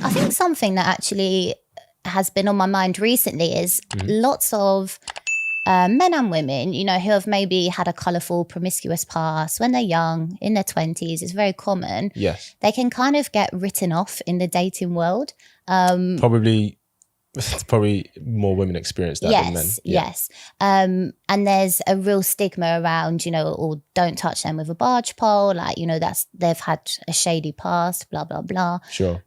I think something that actually has been on my mind recently is lots of men and women, you know, who have maybe had a colourful promiscuous past when they're young, in their 20s. It's very common. Yes. They can kind of get written off in the dating world. Probably more women experience that than men. Yes. And there's a real stigma around, you know, or don't touch them with a barge pole. Like, you know, they've had a shady past, blah, blah, blah. Sure.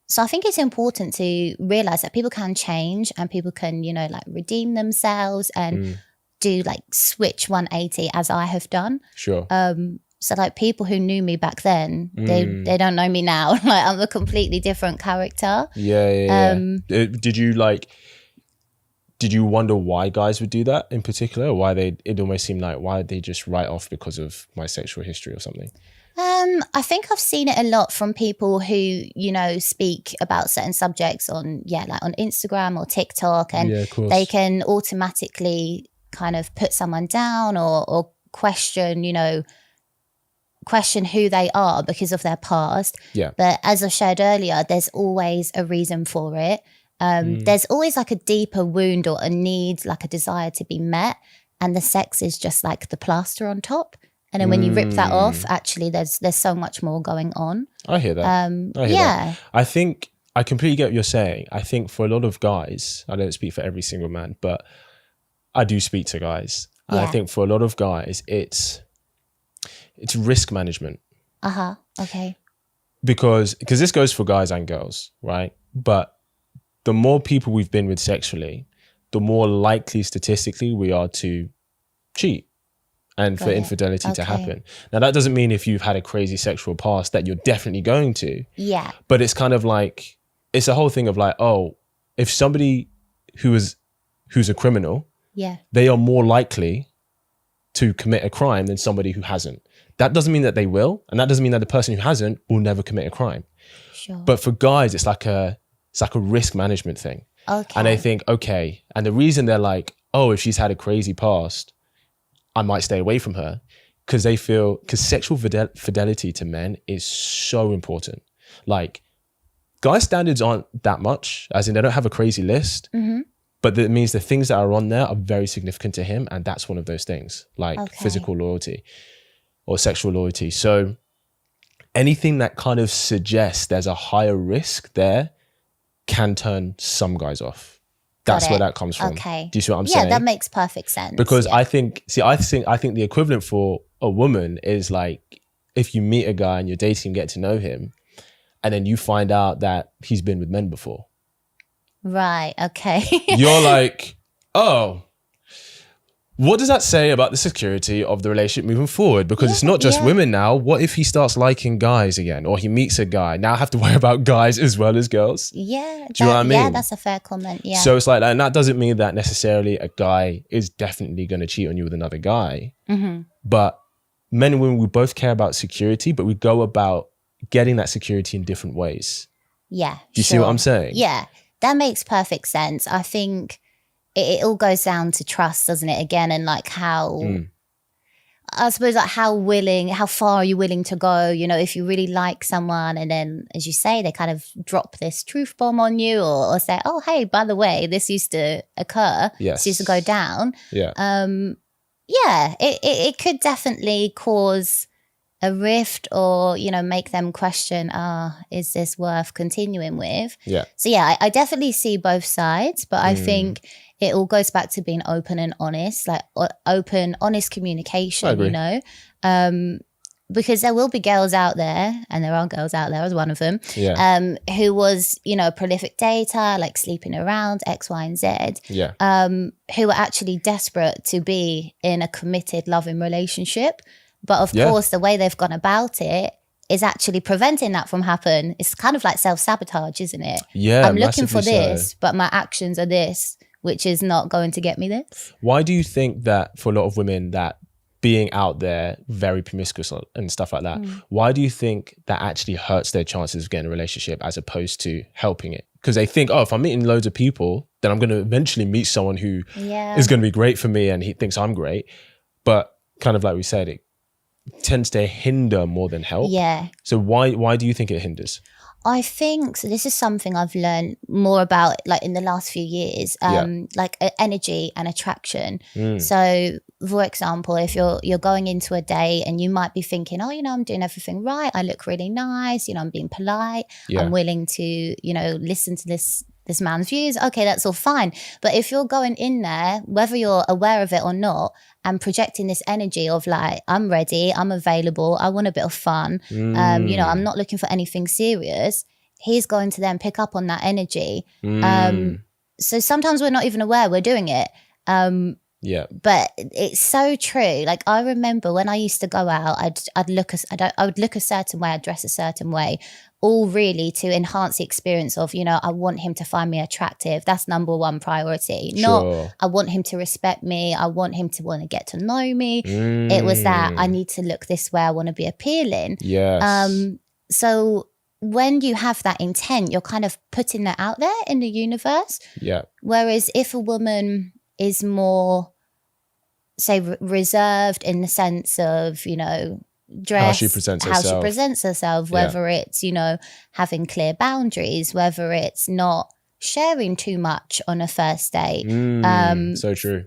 So I think it's important to realize that people can change and people can, you know, like redeem themselves and do like switch 180 as I have done. Sure. So like people who knew me back then, they don't know me now. Like I'm a completely different character. Yeah. Did you wonder why guys would do that in particular? Or it almost seemed like, why did they just write off because of my sexual history or something? I think I've seen it a lot from people who, you know, speak about certain subjects on Instagram or TikTok, and they can automatically kind of put someone down or question, you know, question who they are because of their past. Yeah. But as I shared earlier, there's always a reason for it. There's always like a deeper wound or a need, like a desire to be met. And the sex is just like the plaster on top. And then when you rip that off, actually there's so much more going on. I hear that. That. I think I completely get what you're saying. I think for a lot of guys, I don't speak for every single man, but I do speak to guys. And I think for a lot of guys, it's risk management. Okay. Because this goes for guys and girls, right? But the more people we've been with sexually, the more likely statistically we are to cheat and for infidelity to happen. Now, that doesn't mean if you've had a crazy sexual past that you're definitely going to. Yeah. But it's kind of like, it's a whole thing of like, oh, if somebody who's a criminal, they are more likely to commit a crime than somebody who hasn't. That doesn't mean that they will, and that doesn't mean that the person who hasn't will never commit a crime. Sure. But for guys, it's like a risk management thing. Okay. And they think, okay, and the reason they're like, oh, if she's had a crazy past, I might stay away from her, because sexual fidelity to men is so important. Like, guys' standards aren't that much, as in they don't have a crazy list, but that means the things that are on there are very significant to him, and that's one of those things, like physical loyalty or sexual loyalty. So anything that kind of suggests there's a higher risk there can turn some guys off. That's where that comes from. Okay. Do you see what I'm saying? Yeah, that makes perfect sense. Because I think the equivalent for a woman is like, if you meet a guy and you're dating and get to know him, and then you find out that he's been with men before. Right, okay. You're like, oh, what does that say about the security of the relationship moving forward? Because it's not just women now. What if he starts liking guys again, or he meets a guy? Now I have to worry about guys as well as girls. Yeah. Do you know what I mean? Yeah, that's a fair comment. Yeah. So it's like that. And that doesn't mean that necessarily a guy is definitely going to cheat on you with another guy. But men and women, we both care about security, but we go about getting that security in different ways. Yeah. Do you see what I'm saying? Yeah, that makes perfect sense. I think it all goes down to trust, doesn't it? Again, and like how, I suppose, like how far are you willing to go? You know, if you really like someone and then, as you say, they kind of drop this truth bomb on you or say, oh, hey, by the way, this used to occur. This used to go down. Yeah. It could definitely cause a rift or, you know, make them question, is this worth continuing with? Yeah. So yeah, I definitely see both sides, but I think it all goes back to being open and honest, like open, honest communication, you know, because there will be girls out there, and there are girls out there, I was one of them, who was, you know, a prolific dater, like sleeping around, X, Y, and Z, who were actually desperate to be in a committed, loving relationship. But of course, the way they've gone about it is actually preventing that from happen. It's kind of like self-sabotage, isn't it? Yeah, I'm looking for this, so. But my actions are this, which is not going to get me this. Why do you think that for a lot of women that being out there, very promiscuous and stuff like that, why do you think that actually hurts their chances of getting a relationship as opposed to helping it? Because they think, oh, if I'm meeting loads of people, then I'm going to eventually meet someone who is going to be great for me and he thinks I'm great. But kind of like we said, it tends to hinder more than help. Yeah. So why do you think it hinders? I think so. This is something I've learned more about, like in the last few years, like energy and attraction. So, for example, if you're going into a day and you might be thinking, oh, I'm doing everything right. I look really nice. I'm being polite. I'm willing to, listen to this man's views. Okay, that's all fine. But if you're going in there, whether you're aware of it or not, and projecting this energy of like, I'm ready, I'm available, I want a bit of fun, I'm not looking for anything serious, he's going to then pick up on that energy. So sometimes we're not even aware we're doing it. But it's so true. Like, I remember when I used to go out, I would look a certain way, I'd dress a certain way, all really to enhance the experience of, I want him to find me attractive. That's number one priority. Not, I want him to respect me. I want him to want to get to know me. It was that I need to look this way. I want to be appealing. Yes. So when you have that intent, you're kind of putting that out there in the universe. Yeah. Whereas if a woman is more, say, reserved in the sense of, dress, how she presents herself, whether it's, having clear boundaries, whether it's not sharing too much on a first date. So true.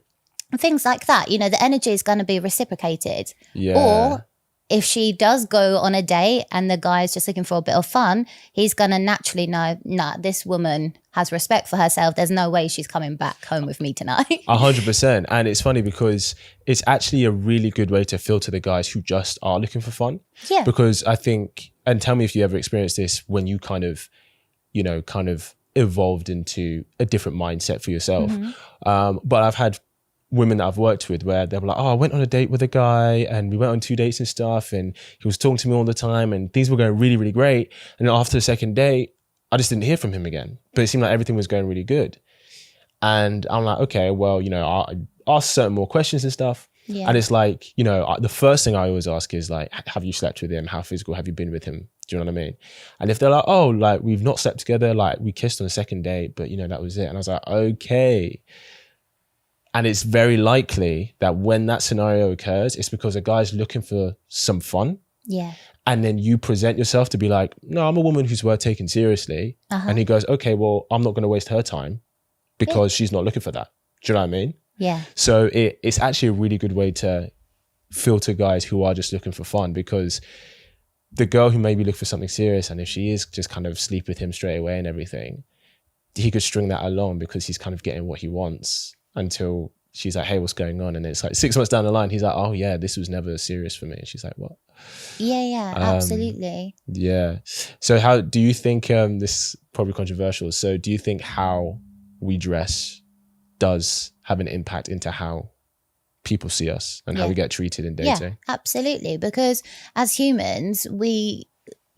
Things like that, the energy is going to be reciprocated. Yeah. Or if she does go on a date and the guy's just looking for a bit of fun, he's going to naturally know, nah, this woman has respect for herself. There's no way she's coming back home with me tonight. 100%. And it's funny because it's actually a really good way to filter the guys who just are looking for fun. Yeah. Because I think, and tell me if you ever experienced this when you kind of evolved into a different mindset for yourself. But I've had women that I've worked with where they were like, oh, I went on a date with a guy and we went on 2 dates and stuff and he was talking to me all the time and things were going really, really great. And then after the second date, I just didn't hear from him again. But it seemed like everything was going really good. And I'm like, okay, well, I asked certain more questions and stuff. Yeah. And it's like, the first thing I always ask is like, have you slept with him? How physical have you been with him? Do you know what I mean? And if they're like, oh, like we've not slept together, like we kissed on the second date, but that was it. And I was like, okay. And it's very likely that when that scenario occurs, it's because a guy's looking for some fun. Yeah. And then you present yourself to be like, no, I'm a woman who's worth taking seriously. And he goes, okay, well, I'm not going to waste her time because she's not looking for that. Do you know what I mean? Yeah. So it's actually a really good way to filter guys who are just looking for fun, because the girl who maybe look for something serious, and if she is just kind of sleep with him straight away and everything, he could string that along because he's kind of getting what he wants until she's like, hey, what's going on? And it's like 6 months down the line, he's like, oh yeah, this was never serious for me. And she's like, what? Yeah, absolutely. Yeah. So how do you think, this is probably controversial, so do you think how we dress does have an impact into how people see us and how we get treated in dating? Yeah, absolutely. Because as humans, we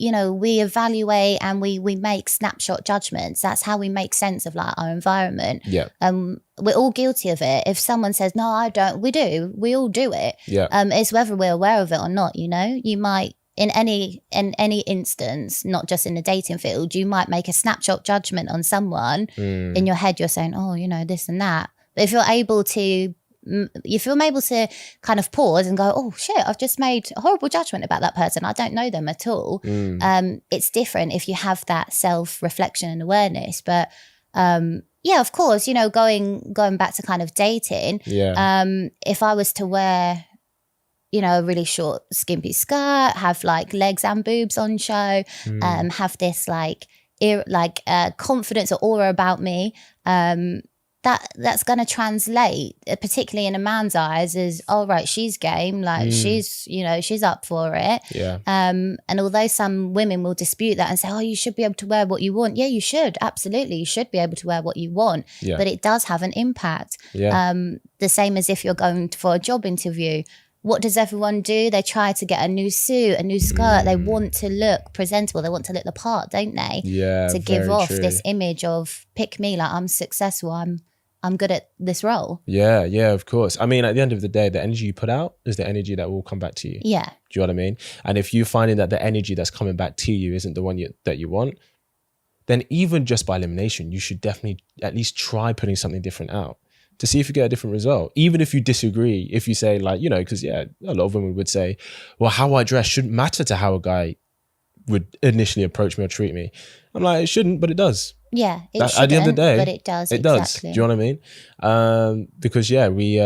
evaluate and we make snapshot judgments. That's how we make sense of like our environment. Yeah. We're all guilty of it. If someone says, no, I don't, we do. We all do it. Yeah. It's whether we're aware of it or not, You might, in any instance, not just in the dating field, you might make a snapshot judgment on someone. In your head, you're saying, oh, this and that. But if you're able to kind of pause and go, oh shit, I've just made a horrible judgment about that person, I don't know them at all. It's different if you have that self-reflection and awareness. But of course, going back to kind of dating, if I was to wear a really short skimpy skirt, have like legs and boobs on show, have this confidence or aura about me, that's going to translate, particularly in a man's eyes, as, oh right, she's game, like she's up for it. Yeah. And although some women will dispute that and say, oh, you should be able to wear what you want. Yeah, you should, absolutely, you should be able to wear what you want. Yeah. But it does have an impact. Yeah. The same as if you're going for a job interview. What does everyone do? They try to get a new suit, a new skirt. They want to look presentable. They want to look the part, don't they? Yeah. To give off this image of, pick me, like I'm successful, I'm good at this role. Yeah, of course. I mean, at the end of the day, the energy you put out is the energy that will come back to you. Yeah. Do you know what I mean? And if you're finding that the energy that's coming back to you isn't the one that you want, then even just by elimination, you should definitely at least try putting something different out to see if you get a different result. Even if you disagree, if you say like, because a lot of women would say, well, how I dress shouldn't matter to how a guy would initially approach me or treat me. I'm like, it shouldn't, but it does. Yeah, it shouldn't, at the end of the day, but it does. It exactly. does. Do you know what I mean? Because we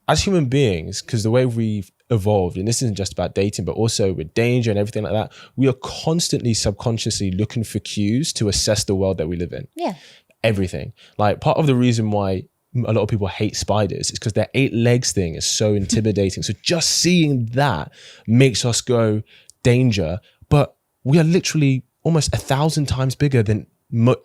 as human beings, because the way we've evolved, and this isn't just about dating, but also with danger and everything like that, we are constantly subconsciously looking for cues to assess the world that we live in. Yeah. Everything. Like, part of the reason why a lot of people hate spiders is because their 8 legs thing is so intimidating. So just seeing that makes us go, danger. But we are literally almost 1,000 times bigger than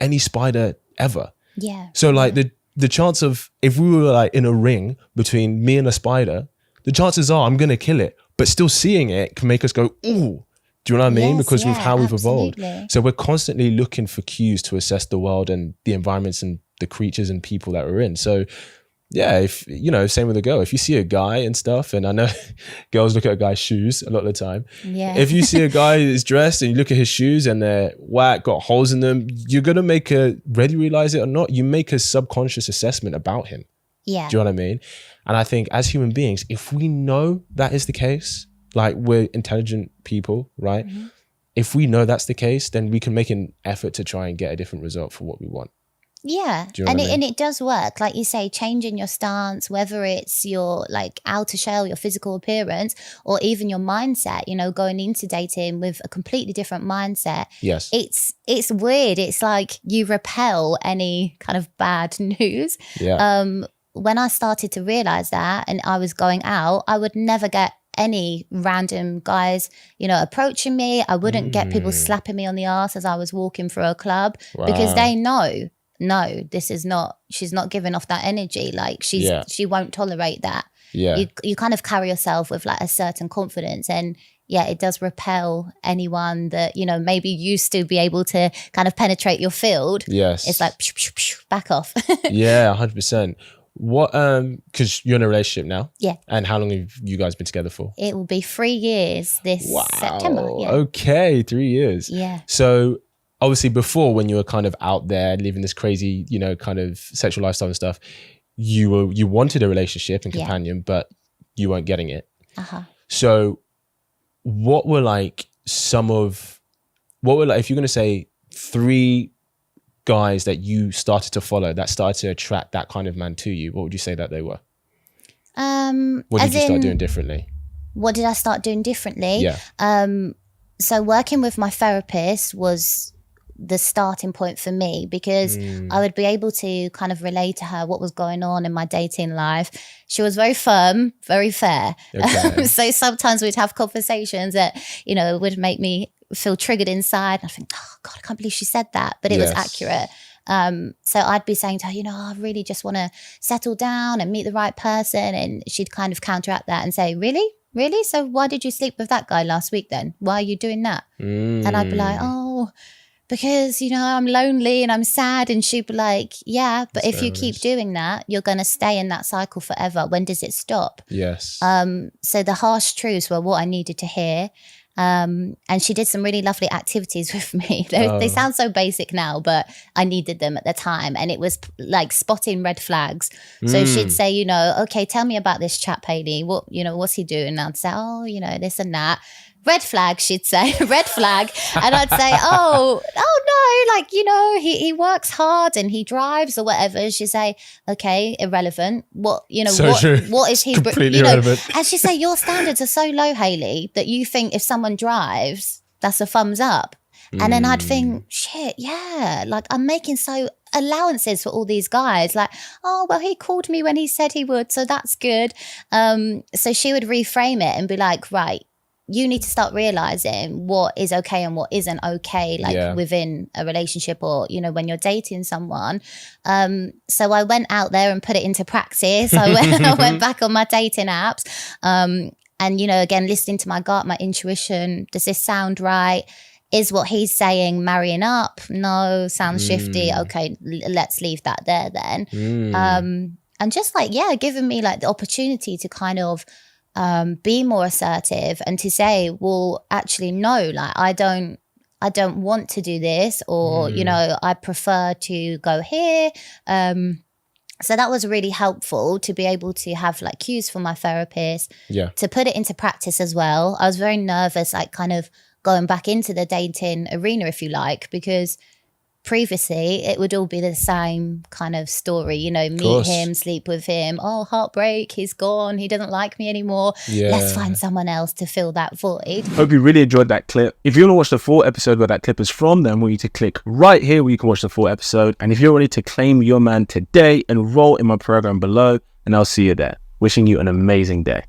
any spider ever. Yeah. So like the chance of, if we were like in a ring between me and a spider, the chances are I'm going to kill it, but still seeing it can make us go, ooh. Do you know what I mean? Yes, because of how we've absolutely. evolved. So we're constantly looking for cues to assess the world and the environments and the creatures and people that we're in. So yeah, if, you know, same with a girl. If you see a guy and stuff, and I know girls look at a guy's shoes a lot of the time. Yeah. If you see a guy who's dressed and you look at his shoes and they're whack, got holes in them, you're going to make whether you realize it or not, you make a subconscious assessment about him. Yeah. Do you know what I mean? And I think as human beings, if we know that is the case, like, we're intelligent people, right? Mm-hmm. If we know that's the case, then we can make an effort to try and get a different result for what we want. Yeah. Do you know what I mean? And it does work. Like you say, changing your stance, whether it's your like outer shell, your physical appearance, or even your mindset, you know, going into dating with a completely different mindset. Yes. It's weird. It's like you repel any kind of bad news. Yeah. When I started to realize that and I was going out, I would never get any random guys, you know, approaching me. I wouldn't get people slapping me on the ass as I was walking through a club because they know, no, this is not, she's not giving off that energy. Like she won't tolerate that. Yeah. You kind of carry yourself with like a certain confidence, and yeah, it does repel anyone that, you know, maybe used to be able to kind of penetrate your field. Yes. It's like, psh, psh, psh, back off. Yeah, 100%. What, because you're in a relationship now. Yeah. And how long have you guys been together for? It will be 3 years this September. Yeah. Okay, 3 years. Yeah. So obviously before, when you were kind of out there living this crazy, you know, kind of sexual lifestyle and stuff, you wanted a relationship and companion, but you weren't getting it. Uh-huh. So what were like if you're going to say 3 guys that you started to follow that started to attract that kind of man to you, what would you say that they were? What did you start doing differently? What did I start doing differently? Yeah. So working with my therapist was the starting point for me, because I would be able to kind of relate to her what was going on in my dating life. She was very firm, very fair. Okay. So sometimes we'd have conversations that, you know, would make me feel triggered inside. I think, oh God, I can't believe she said that, but it was accurate. So I'd be saying to her, you know, I really just want to settle down and meet the right person. And she'd kind of counteract that and say, really? So why did you sleep with that guy last week then? Why are you doing that? And I'd be like, oh, because, you know, I'm lonely and I'm sad. And she'd be like, yeah, but if you keep doing that, you're going to stay in that cycle forever. When does it stop? Yes. So the harsh truths were what I needed to hear. And she did some really lovely activities with me. They sound so basic now, but I needed them at the time. And it was like spotting red flags. So she'd say, you know, okay, tell me about this chap, Hayley. What, you know, what's he doing? And I'd say, oh, you know, this and that. Red flag, she'd say, red flag. And I'd say, oh no, like, you know, he works hard and he drives or whatever. She'd say, okay, irrelevant. What, you know, what is he, completely you know, irrelevant. And she'd say, your standards are so low, Hayley, that you think if someone drives, that's a thumbs up. And then I'd think, shit, yeah, like I'm making allowances for all these guys. Like, oh, well, he called me when he said he would, so that's good. So she would reframe it and be like, right, you need to start realizing what is okay and what isn't okay, like within a relationship or, you know, when you're dating someone. So I went out there and put it into practice. I went back on my dating apps. And, you know, again, listening to my gut, my intuition, does this sound right? Is what he's saying marrying up? No, sounds shifty. Okay, let's leave that there then. And just like, giving me like the opportunity to kind of be more assertive and to say, well, actually, no, like I don't want to do this, or, you know, I prefer to go here. So that was really helpful to be able to have like cues from my therapist, to put it into practice as well. I was very nervous, like kind of going back into the dating arena, if you like, because previously it would all be the same kind of story, you know, meet him, sleep with him, oh, heartbreak, he's gone, he doesn't like me anymore, let's find someone else to fill that void. Hope you really enjoyed that clip. If you want to watch the full episode where that clip is from, then I want you to click right here where you can watch the full episode. And if you're ready to claim your man today, enroll in my program below, and I'll see you there. Wishing you an amazing day.